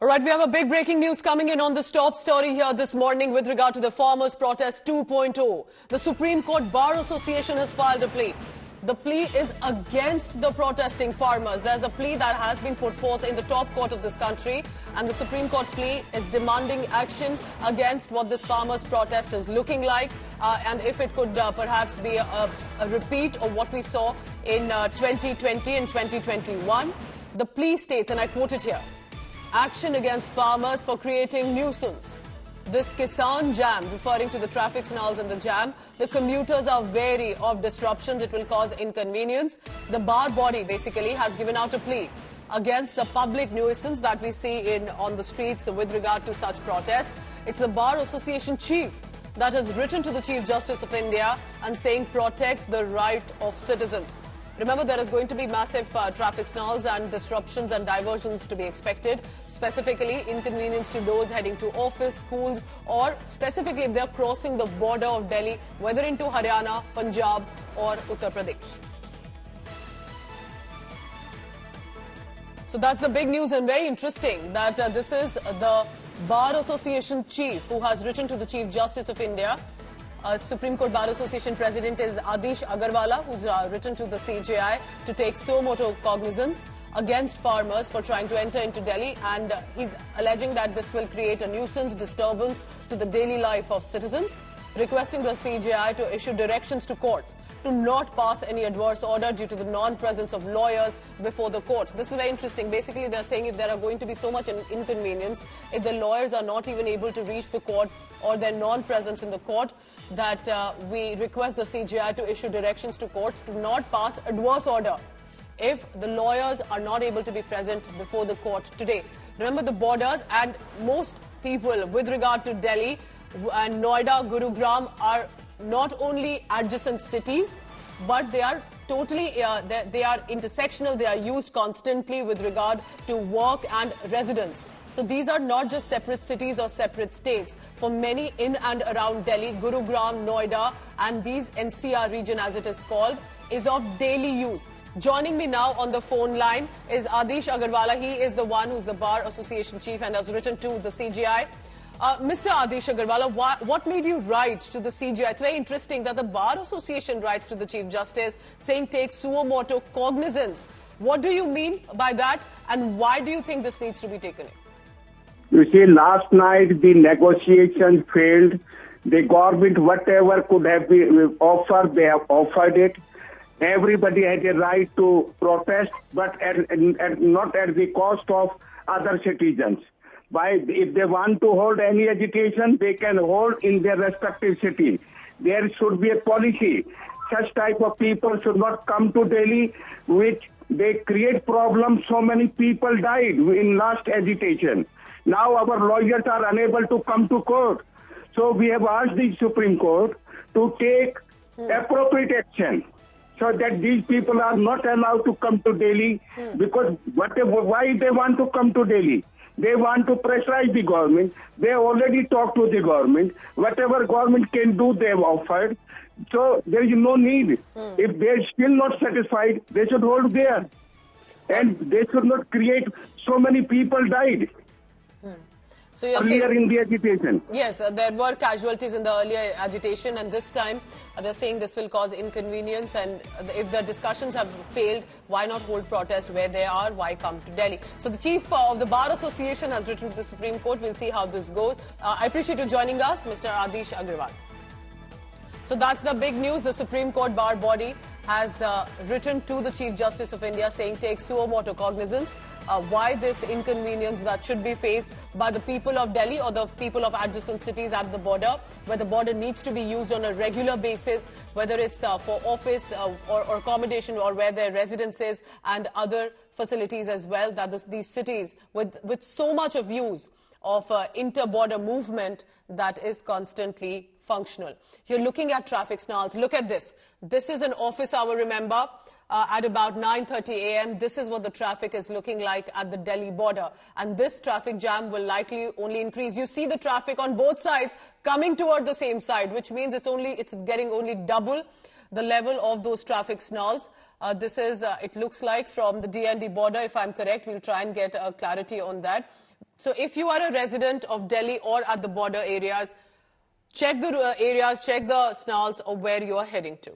All right, we have a big breaking news coming in on this top story here this morning with regard to the Farmers' Protest 2.0. The Supreme Court Bar Association has filed a plea. The plea is against the protesting farmers. There's a plea that has been put forth in the top court of this country, and the Supreme Court plea is demanding action against what this farmers' protest is looking like, and if it could perhaps be a repeat of what we saw in 2020 and 2021. The plea states, and I quote it here, action against farmers for creating nuisance. This Kisan jam, referring to the traffic signals in the jam, the commuters are wary of disruptions. It will cause inconvenience. The bar body basically has given out a plea against the public nuisance that we see on the streets with regard to such protests. It's the Bar Association chief that has written to the Chief Justice of India and saying protect the right of citizens. Remember, there is going to be massive traffic signals and disruptions and diversions to be expected, specifically inconvenience to those heading to office, schools, or specifically if they're crossing the border of Delhi, whether into Haryana, Punjab, or Uttar Pradesh. So that's the big news, and very interesting that this is the Bar Association chief who has written to the Chief Justice of India. Supreme Court Bar Association President is Adish Agarwala, who's written to the CJI to take suo motu cognizance against farmers for trying to enter into Delhi, and he's alleging that this will create a nuisance disturbance to the daily life of citizens, requesting the CJI to issue directions to courts to not pass any adverse order due to the non-presence of lawyers before the court. This is very interesting. Basically, they're saying if there are going to be so much inconvenience, if the lawyers are not even able to reach the court or their non-presence in the court, that we request the CJI to issue directions to courts to not pass adverse order if the lawyers are not able to be present before the court today. Remember, the borders and most people with regard to Delhi and Noida, Gurugram are not only adjacent cities, but they are totally, they are intersectional, they are used constantly with regard to work and residence. So these are not just separate cities or separate states. For many in and around Delhi, Gurugram, Noida, and these NCR region as it is called, is of daily use. Joining me now on the phone line is Adish Agarwala. He is the one who's the Bar Association chief and has written to the CJI. Mr. Adish Agarwala, what made you write to the CJI? It's very interesting that the Bar Association writes to the Chief Justice saying take suo motu cognizance. What do you mean by that, and why do you think this needs to be taken in? You see, last night the negotiations failed. The government, whatever could have been offered, they have offered it. Everybody had a right to protest, but not at the cost of other citizens. If they want to hold any agitation, they can hold in their respective city. There should be a policy. Such type of people should not come to Delhi, which they create problems. So many people died in last agitation. Now our lawyers are unable to come to court. So we have asked the Supreme Court to take appropriate action so that these people are not allowed to come to Delhi, because why they want to come to Delhi? They want to pressurize the government. They already talked to the government. Whatever government can do, they have offered. So there is no need. If they are still not satisfied, they should hold there. And they should not create so many people died. So you're earlier saying, in the agitation. Yes, there were casualties in the earlier agitation, and this time they're saying this will cause inconvenience, and if the discussions have failed, why not hold protest where they are? Why come to Delhi? So the chief of the Bar Association has written to the Supreme Court. We'll see how this goes. I appreciate you joining us, Mr. Adish Agarwal. So that's the big news. The Supreme Court Bar body has written to the Chief Justice of India saying take suo motu cognizance. Why this inconvenience that should be faced by the people of Delhi or the people of adjacent cities at the border, where the border needs to be used on a regular basis, whether it's for office or accommodation, or where their residences and other facilities as well, that these cities with so much of use of inter-border movement that is constantly functional. You're looking at traffic signals. Look at this. This is an office hour, remember. At about 9:30 a.m. This is what the traffic is looking like at the Delhi border. And this traffic jam will likely only increase. You see the traffic on both sides coming toward the same side, which means it's getting only double the level of those traffic signals. This is, it looks like from the D&D border, if I'm correct. We'll try and get clarity on that. So if you are a resident of Delhi or at the border areas, check the areas, check the snarls of where you are heading to.